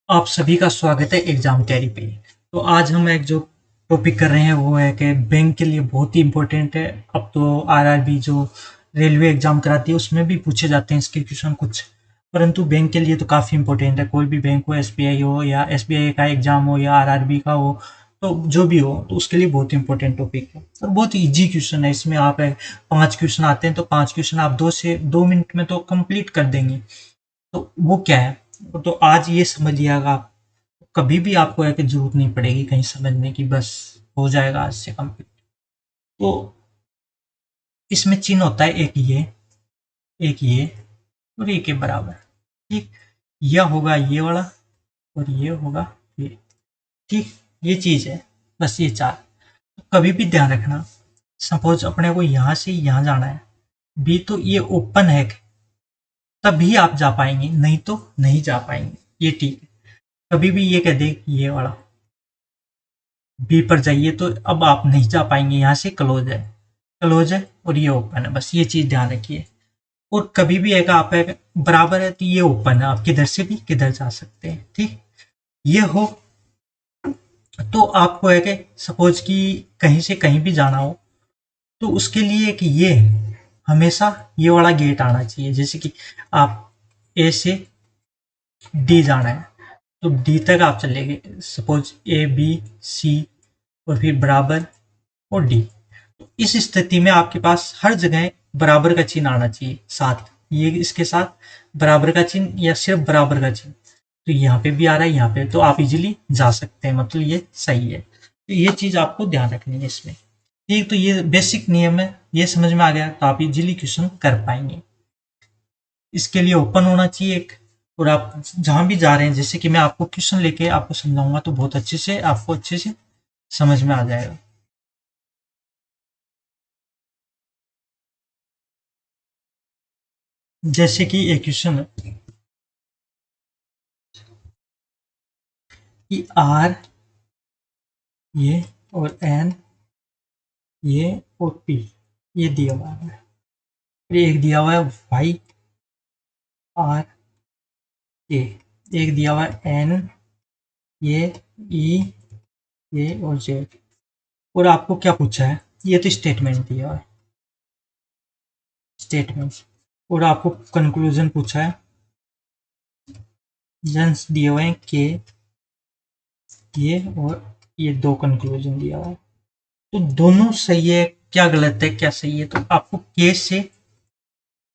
आप सभी का स्वागत है एग्जाम तैयारी पे। तो आज हम एक जो टॉपिक कर रहे हैं वो है कि बैंक के लिए बहुत ही इम्पोर्टेंट है। अब तो आरआरबी जो रेलवे एग्जाम कराती है उसमें भी पूछे जाते हैं इसके क्वेश्चन कुछ, परंतु बैंक के लिए तो काफ़ी इम्पोर्टेंट है। कोई भी बैंक हो, एसबीआई हो या एसबीआई का एग्जाम हो या आरआरबी का हो, तो जो भी हो तो उसके लिए बहुत इंपॉर्टेंट टॉपिक है और बहुत इजी क्वेश्चन है। इसमें आप 5 क्वेश्चन आते हैं तो 5 क्वेश्चन आप 2 से 2 मिनट में तो कंप्लीट कर देंगे। तो वो क्या है, तो आज ये समझ लियागा आप। कभी भी आपको है कि जरूरत नहीं पड़ेगी कहीं समझने की, बस हो जाएगा आज से कंप्लीट। तो इसमें चिन्ह होता है एक ये और एक के बराबर। ठीक, यह होगा ये वाला और ये होगा ये। ठीक, ये चीज है, बस ये चार। तो कभी भी ध्यान रखना, सपोज अपने को यहां से यहां जाना है, बी तो ये ओपन है, तभी आप जा पाएंगे, नहीं तो नहीं जा पाएंगे। ये ठीक है। कभी भी ये कह दे कि ये वाला बी पर जाइए तो अब आप नहीं जा पाएंगे, यहाँ से क्लोज है और ये ओपन है, बस ये चीज ध्यान रखिए। और कभी भी एक आप एक बराबर है तो ये ओपन है, आप किधर से भी किधर जा सकते हैं। ठीक, ये हो तो आपको है कि सपोज कि कहीं से कहीं भी जाना हो तो उसके लिए कि ये हमेशा ये वाला गेट आना चाहिए। जैसे कि आप ए से डी जाना है तो डी तक आप चलेंगे, सपोज ए बी सी और फिर बराबर और डी। तो इस स्थिति में आपके पास हर जगह बराबर का चिन्ह आना चाहिए साथ, ये इसके साथ बराबर का चिन्ह या सिर्फ बराबर का चिन्ह। तो यहाँ पे भी आ रहा है, यहाँ पे, तो आप इजीली जा सकते हैं, मतलब ये सही है। तो ये चीज आपको ध्यान रखनी है इसमें। ठीक, तो ये बेसिक नियम है, ये समझ में आ गया तो आप इजीली क्वेश्चन कर पाएंगे। इसके लिए ओपन होना चाहिए एक, और आप जहां भी जा रहे हैं, जैसे कि मैं आपको क्वेश्चन लेके आपको समझाऊंगा तो बहुत अच्छे से आपको अच्छे से समझ में आ जाएगा। जैसे कि एक क्वेश्चन है कि आर ये और एन ये और पी ये दिया हुआ है। फिर एक दिया हुआ है वाई आर ए, एक दिया हुआ है एन ये ई ये और जेड। और आपको क्या पूछा है, ये तो स्टेटमेंट दिया हुआ है, स्टेटमेंट। और आपको कंक्लूजन पूछा है, जंस दिए हुए हैं के ये और ये दो कंक्लूजन दिया हुआ है। तो दोनों सही है, क्या गलत है क्या सही है, तो आपको के से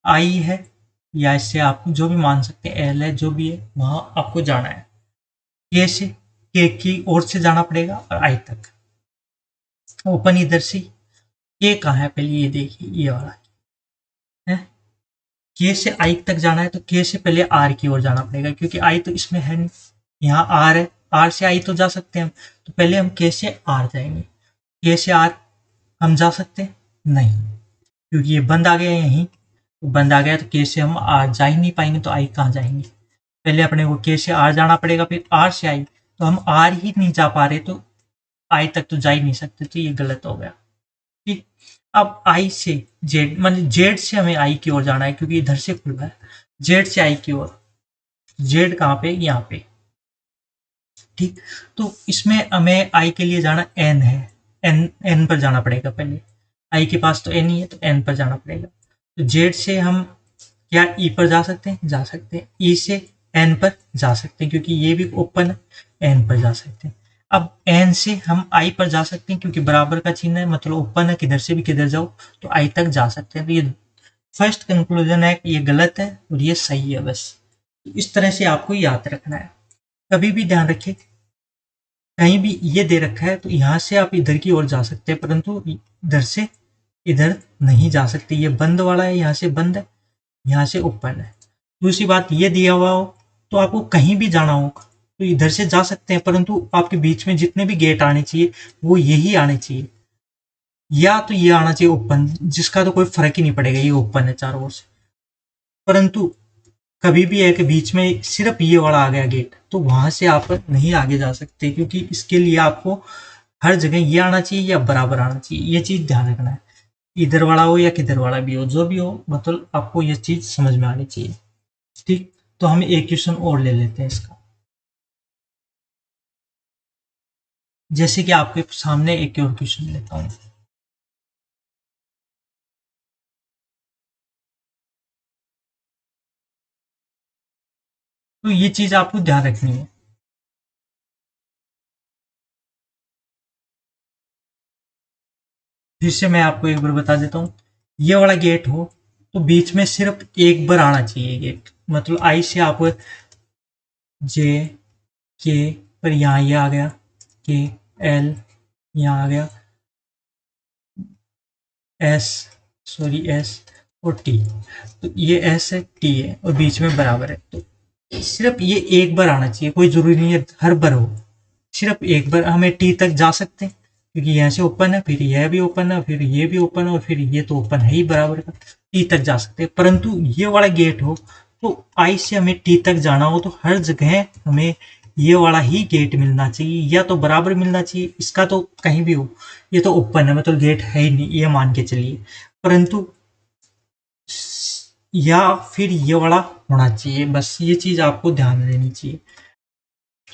आई है या इससे आप जो भी मान सकते हैं, एल है, जो भी है वहां आपको जाना है। के से के की ओर से जाना पड़ेगा और आई तक। ओपन इधर से, के कहाँ है पहले ये देखिए, ये वाला है। के से आई तक जाना है तो के से पहले आर की ओर जाना पड़ेगा, क्योंकि आई तो इसमें है नहीं, यहाँ आर है। आर से आई तो जा सकते हैं हम, तो पहले हम के से आर जाएंगे। के से आर हम जा सकते हैं नहीं, क्योंकि ये बंद आ गया यहीं, तो बंद आ गया तो के से हम आर जा ही नहीं पाएंगे, तो आई कहाँ जाएंगे। पहले अपने को के से आर जाना पड़ेगा, फिर आर से आई, तो हम आर ही नहीं जा पा रहे तो आई तक तो जा ही नहीं सकते, तो ये गलत हो गया। ठीक, अब आई से जेड, मतलब जेड से हमें आई की ओर जाना है क्योंकि इधर से खुला है। जेड से आई की ओर, जेड कहाँ पे, यहाँ पे। ठीक, तो इसमें हमें आई के लिए जाना एन है, एन एन पर जाना पड़ेगा पहले। आई के पास तो एन ही है तो एन पर जाना पड़ेगा। तो जेड से हम क्या ई पर जा सकते हैं, जा सकते हैं। ई से एन पर जा सकते हैं क्योंकि ये भी ओपन है, एन पर जा सकते हैं। अब एन से हम आई पर जा सकते हैं क्योंकि बराबर का चिन्ह है, मतलब ओपन है, किधर से भी किधर जाओ तो आई तक जा सकते हैं। तो ये फर्स्ट कंक्लूजन है कि ये गलत है और ये सही है, बस इस तरह से आपको याद रखना है। कभी भी ध्यान रखिए, कहीं भी ये दे रखा है तो यहाँ से आप इधर की ओर जा सकते हैं, परंतु इधर से इधर नहीं जा सकते। ये बंद वाला है, यहाँ से बंद है, यहाँ से ओपन है। दूसरी बात, ये दिया हुआ हो तो आपको कहीं भी जाना हो तो इधर से जा सकते हैं, परंतु आपके बीच में जितने भी गेट आने चाहिए वो यही आने चाहिए, या तो ये आना चाहिए ओपन, जिसका तो कोई फर्क ही नहीं पड़ेगा, ये ओपन है चारों ओर से। परंतु कभी भी है कि बीच में सिर्फ ये वाला आ गया गेट, तो वहां से आप नहीं आगे जा सकते, क्योंकि इसके लिए आपको हर जगह ये आना चाहिए या बराबर आना चाहिए। ये चीज ध्यान रखना है, इधर वाला हो या किधर वाला भी हो, जो भी हो, मतलब आपको ये चीज समझ में आनी चाहिए। ठीक, तो हम एक क्वेश्चन और ले लेते हैं इसका। जैसे कि आपके सामने एक और क्वेश्चन लेता हूं। तो ये चीज आपको ध्यान रखनी है। फिर से मैं आपको एक बार बता देता हूँ। ये वाला गेट हो तो बीच में सिर्फ एक बार आना चाहिए गेट, मतलब आई से आप जे के पर यहाँ ये आ गया, के एल यहाँ आ गया, एस, सॉरी एस और टी। तो ये एस है, टी है और बीच में बराबर है, तो सिर्फ ये एक बार आना चाहिए, कोई जरूरी नहीं है हर बार हो, सिर्फ एक बार हमें टी तक जा सकते हैं क्योंकि यहाँ से ओपन है, फिर यह भी ओपन है, फिर ये भी ओपन है और फिर ये तो ओपन है ही बराबर का, टी तक जा सकते हैं। परंतु ये वाला गेट हो तो आई से हमें टी तक जाना हो तो हर जगह हमें ये वाला ही गेट मिलना चाहिए, या तो बराबर मिलना चाहिए, इसका तो कहीं भी हो, ये तो ओपन है मतलब गेट है ही नहीं ये मान के चलिए, परंतु या फिर ये वाला होना चाहिए, बस ये चीज आपको ध्यान देनी चाहिए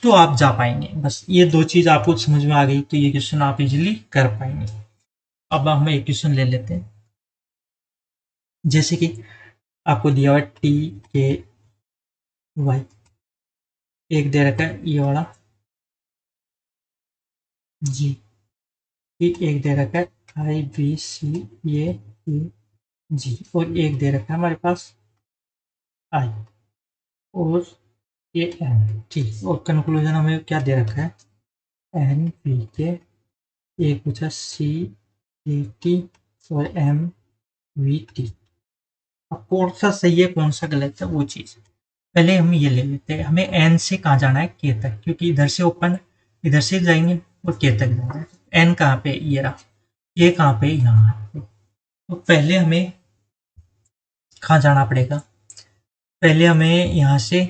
तो आप जा पाएंगे। बस ये दो चीज आपको समझ में आ गई तो ये क्वेश्चन आप इजीली कर पाएंगे। अब हम एक क्वेश्चन ले लेते हैं, जैसे कि आपको दिया हुआ टी के वाई, एक दे रखा है ये वाला जी, एक दे रखा है आई बी सी ए ई जी, और एक दे रखा है हमारे पास आई और ये एन, ठीक। और कंक्लूजन हमें क्या दे रखा है, एन पी के, एक पूछा सी ए टी और एम वी टी। अब कौन सा सही है कौन सा गलत है वो चीज पहले हम ये ले लेते हैं। हमें एन से कहाँ जाना है, के तक, क्योंकि इधर से ओपन है, इधर से जाएंगे और के तक जाना है। एन कहाँ पे, ये रहा, ये कहाँ पे, यहाँ पे। तो पहले हमें कहाँ जाना पड़ेगा, पहले हमें यहाँ से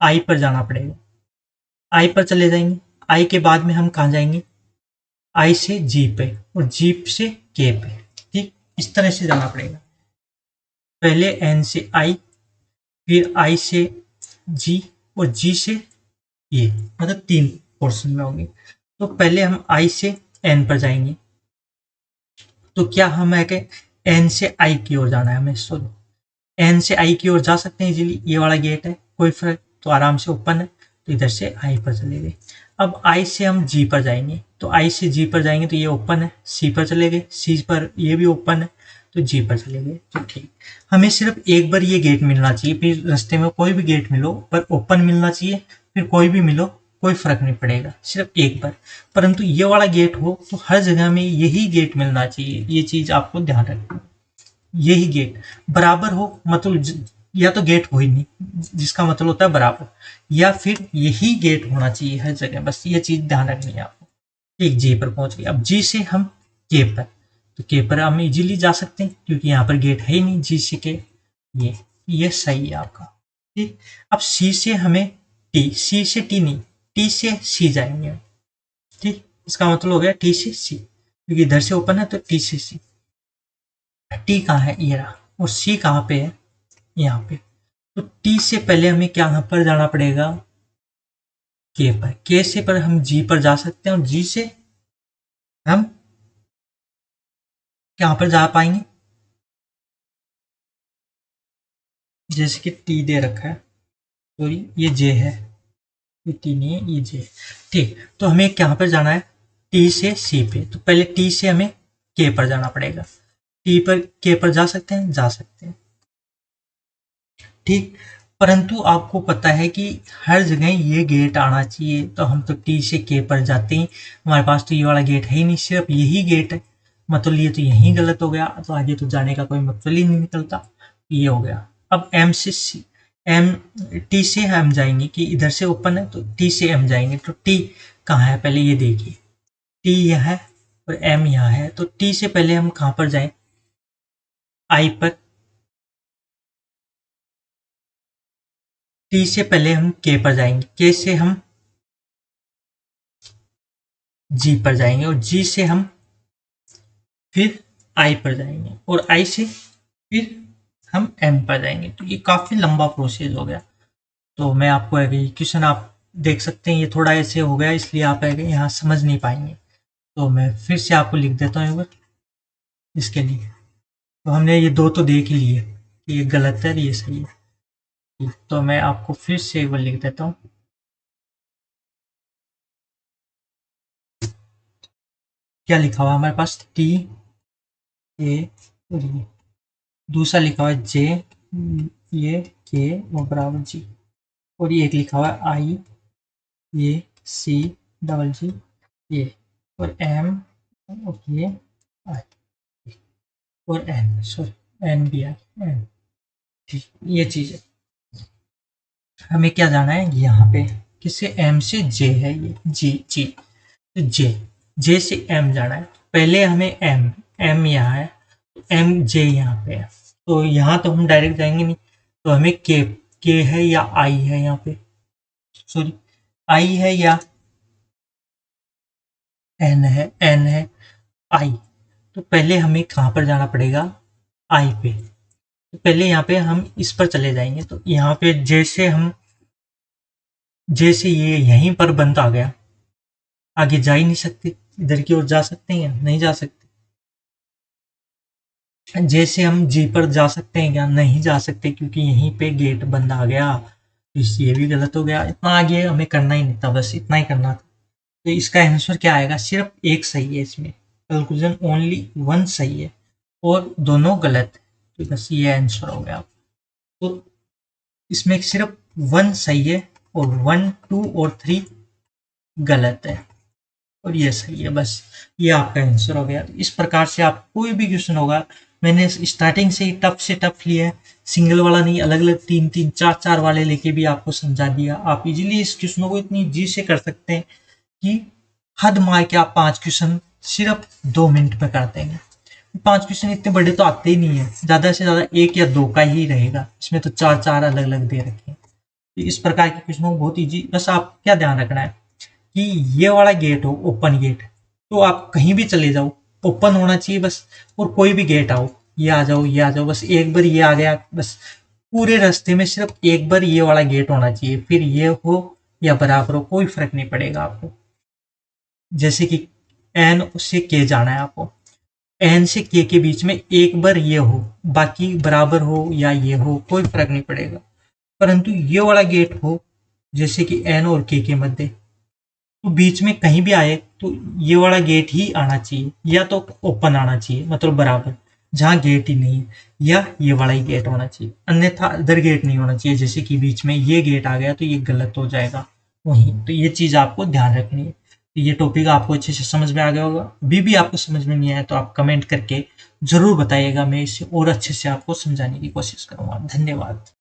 आई पर जाना पड़ेगा, आई पर चले जाएंगे, आई के बाद में हम कहाँ जाएंगे, आई से जी पे और जी से के पे, ठीक इस तरह से जाना पड़ेगा। पहले एन से आई, फिर आई से जी और जी से ये, मतलब तीन पोर्शन में होंगे। तो पहले हम आई से एन पर जाएंगे, तो क्या हम है कि एन से आई की ओर जाना है हमें, सॉरी एन से आई की ओर जा सकते हैं इजीली, ये वाला गेट है कोई फर्क, तो आराम से ओपन है, तो इधर से आई पर चले गए। अब आई से हम जी पर जाएंगे, तो आई से जी पर जाएंगे तो ये ओपन है, सी पर चले गए, सी पर ये भी ओपन है, तो जी पर चले गए। तो ठीक, हमें सिर्फ एक बार ये गेट मिलना चाहिए, फिर रास्ते में कोई भी गेट मिलो पर ओपन मिलना चाहिए, फिर कोई भी मिलो कोई फर्क नहीं पड़ेगा, सिर्फ एक बार। परंतु ये वाला गेट हो तो हर जगह में यही गेट मिलना चाहिए, ये चीज आपको ध्यान रखना। यही गेट बराबर हो मतलब या तो गेट हो ही नहीं, जिसका मतलब होता है बराबर, या फिर यही गेट होना चाहिए हर जगह, बस ये चीज ध्यान रखनी है आपको। एक जी पर पहुंच गए, अब जी से हम के पर, तो के पर हम इजीली जा सकते हैं क्योंकि यहाँ पर गेट है ही नहीं, जी से के, ये सही है आपका, ठीक। अब सी से हमें टी, सी से टी नहीं, टी से सी जाएंगे, ठीक। इसका मतलब हो गया टी से सी, क्योंकि इधर से ओपन है तो टी से सी। टी कहाँ है, ये रहा, और सी कहाँ पे है, यहाँ पे। तो टी से पहले हमें क्या पर जाना पड़ेगा, के पर, के से पर हम जी पर जा सकते हैं और जी से हम कहाँ पर जा पाएंगे, जैसे कि टी दे रखा है, तो ये जे है, ये टी नहीं है ये जे, ठीक। तो हमें कहाँ पर जाना है, टी से सी पे, तो पहले टी से हमें के पर जाना पड़ेगा। टी पर के पर जा सकते हैं, जा सकते हैं, ठीक। परंतु आपको पता है कि हर जगह ये गेट आना चाहिए, तो हम तो टी से के पर जाते हैं, हमारे पास तो ये वाला गेट है ही नहीं, सिर्फ यही गेट है, मतलब ये तो यही गलत हो गया, तो आगे तो जाने का कोई मतलब ही नहीं निकलता, ये हो गया। अब एम से सी, एम, टी से हम जाएंगे कि इधर से ओपन है तो टी से एम जाएंगे, तो टी कहाँ है पहले ये देखिए, टी यहाँ है और एम यहाँ है, तो टी से पहले हम कहाँ पर जाएं, आई पर, टी से पहले हम के पर जाएंगे, के से हम जी पर जाएंगे और जी से हम फिर आई पर जाएंगे और आई से फिर हम एम पर जाएंगे, तो ये काफी लंबा प्रोसेस हो गया। तो मैं आपको अभी क्वेश्चन आप देख सकते हैं ये थोड़ा ऐसे हो गया, इसलिए आप यहाँ समझ नहीं पाएंगे। तो मैं फिर से आपको लिख देता हूँ एक बार इसके लिए। तो हमने ये दो तो देख ही लिए कि ये गलत है और ये सही है। तो मैं आपको फिर से एक बार लिख देता हूँ। क्या लिखा हुआ है हमारे पास, टी ए और ये दूसरा लिखा हुआ है जे, ये के और बराबर जी, और ये एक लिखा हुआ है आई, ये सी डबल जी, ये और एम और ये आई और N, sorry N B I N, ठीक ये चीज़ है। हमें क्या जाना है यहाँ पे, किससे, एम से जे है ये, जी जी, तो जे, जे से एम जाना है। पहले हमें एम, एम यहाँ है, एम जे यहाँ पे है, तो यहाँ तो हम डायरेक्ट जाएंगे नहीं, तो हमें के है या आई है यहाँ पे, सॉरी आई है या एन है आई। तो पहले हमें कहाँ पर जाना पड़ेगा, आई पे। तो पहले यहाँ पे हम इस पर चले जाएंगे, तो यहाँ पे जैसे ये यहीं पर बंद आ गया, आगे जा ही नहीं सकते, इधर की ओर जा सकते हैं, नहीं जा सकते। जैसे हम जी पर जा सकते हैं क्या, नहीं जा सकते, क्योंकि यहीं पे गेट बंद आ गया। ये भी गलत हो गया, इतना आगे हमें करना ही नहीं था, बस इतना ही करना था। तो इसका आंसर क्या आएगा, सिर्फ एक सही है इसमें, कंक्लूजन ओनली वन सही है और दोनों गलत है। तो बस ये आंसर हो गया। तो इसमें सिर्फ वन सही है और वन, टू और थ्री गलत है और ये सही है, बस ये आपका आंसर हो गया। इस प्रकार से आप कोई भी क्वेश्चन होगा, मैंने स्टार्टिंग से ही टफ से टफ लिया है, सिंगल वाला नहीं, अलग अलग तीन तीन चार चार वाले लेके भी आपको समझा दिया। आप इजीली इस क्वेश्चनों को इतनी जी से कर सकते हैं कि हद मार के आप 5 क्वेश्चन सिर्फ 2 मिनट में कर देंगे। 5 क्वेश्चन इतने बड़े तो आते ही नहीं है, ज़्यादा से ज़्यादा 1 या 2 का ही रहेगा, इसमें तो चार चार अलग अलग दे रखे हैं। तो इस प्रकार के क्वेश्चनों को बहुत ईजी, बस आप क्या ध्यान रखना है कि ये वाला गेट हो ओपन गेट, तो आप कहीं भी चले जाओ ओपन होना चाहिए बस, और कोई भी गेट आओ, ये आ जाओ ये आ जाओ, बस एक बार ये आ गया, बस पूरे रास्ते में सिर्फ एक बार ये वाला गेट होना चाहिए, फिर ये हो या बराबर हो कोई फर्क नहीं पड़ेगा आपको। जैसे कि एन से के जाना है आपको, एन से के बीच में एक बार ये हो, बाकी बराबर हो या ये हो कोई फर्क नहीं पड़ेगा, परंतु ये वाला गेट हो जैसे कि एन और के मध्य, तो बीच में कहीं भी आए तो ये वाला गेट ही आना चाहिए, या तो ओपन आना चाहिए मतलब बराबर जहाँ गेट ही नहीं है, या ये वाला ही गेट होना चाहिए, अन्यथा अदर गेट नहीं होना चाहिए। जैसे कि बीच में ये गेट आ गया तो ये गलत हो जाएगा वहीं, तो ये चीज़ आपको ध्यान रखनी है। तो ये टॉपिक आपको अच्छे से समझ में आ गया होगा। अभी भी आपको समझ में नहीं आया तो आप कमेंट करके जरूर बताइएगा, मैं इसे और अच्छे से आपको समझाने की कोशिश करूंगा। धन्यवाद।